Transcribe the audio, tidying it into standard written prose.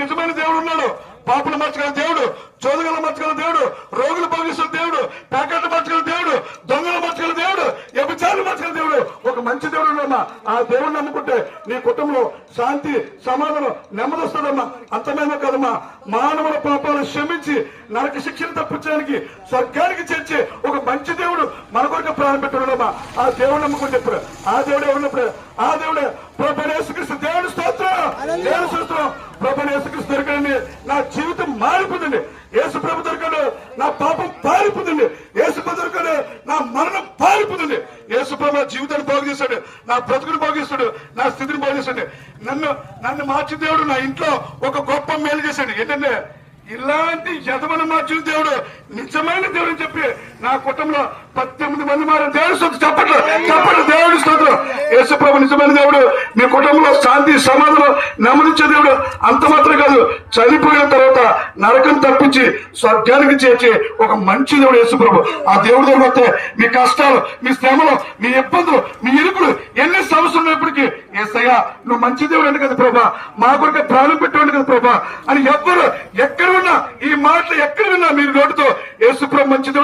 నిజమైన దేవుడు ఉన్నాడు. పాపులు మార్చగల దేవుడు, చోదగల మార్చగల దేవుడు, రోగులు బాగిస్తున్న దేవుడు, ప్యాకెట్లు మార్చగల దేవుడు, దొంగలు మార్చగల దేవుడు, వ్యభిచారులు మార్చగల దేవుడు, ఒక మంచి దేవుడు ఉన్నామా. ఆ దేవుడిని నమ్ముకుంటే నీ కుటుంబంలో శాంతి, సమాధానం, నెమ్మది వస్తుందమ్మా. అంతమేమో కదమ్మా, మానవుల పాపాలను క్షమించి నరక శిక్షను తప్పించడానికి స్వర్గానికి చేర్చే ఒక మంచి దేవుడు మన కొరకు ప్రాణం పెట్టున్నామా. ఆ దేవుడు నమ్ముకుంటే ఇప్పుడు ఆ దేవుడు ఎవరున్నప్పుడు ఆ దేవుడే ప్రభువైన యేసుక్రీస్తు. దేవుని స్తోత్రం, దేవుని స్తోత్రం. ప్రభువైన యేసుక్రీస్తు దొరకడండి నా జీవితం మారిపోతుంది. యేసు ప్రభు దొరకడు నా పాపం పారిపోతుంది. యేసు ప్రభు దొరకడు నా మరణం పారిపోతుంది. యేసు ప్రభు నా జీవితాన్ని బాగు చేశాడు, నా బ్రతుకుని బాగు చేశాడు, నా స్థితిని బాగు చేశాడు. నన్ను మార్చిన దేవుడు నా ఇంట్లో ఒక గొప్ప మేలు చేశాడు. ఏంటంటే ఇలాంటి యజమాని మార్చిన దేవుడు నిజమైన దేవుడు అని చెప్పి నా కుటుంబంలో 18 మంది మారిన దేవుడు స్తోత్రం. చెప్పట్లు దేవుడి స్తోత్రం. యేసు ప్రభు నిజమైన దేవుడు. మీ కుటుంబంలో శాంతి, సమాధానం, నెమ్మదించే దేవుడు. అంత మాత్రం కాదు, చనిపోయిన తర్వాత నరకం తప్పించి స్వర్గానికి చేర్చే ఒక మంచి దేవుడు యేసు ప్రభు. ఆ దేవుడి దగ్గర వస్తే మీ కష్టాలు, మీ శ్రమలు, మీ ఇబ్బందులు, మీ ఇరుకులు ఎన్ని సమస్యలు ఉన్నప్పటికీ యేసయ్యా నువ్వు మంచి దేవుడు అంటే కదా ప్రభా, మా కొరకు ప్రాణం పెట్టేవాడు కదా ప్రభా అని ఎవ్వరు ఎక్కడ ఉన్నా ఈ మాటలు ఎక్కడ విన్నా మీరు నోటితో యేసు ప్రభు మంచి దేవుడు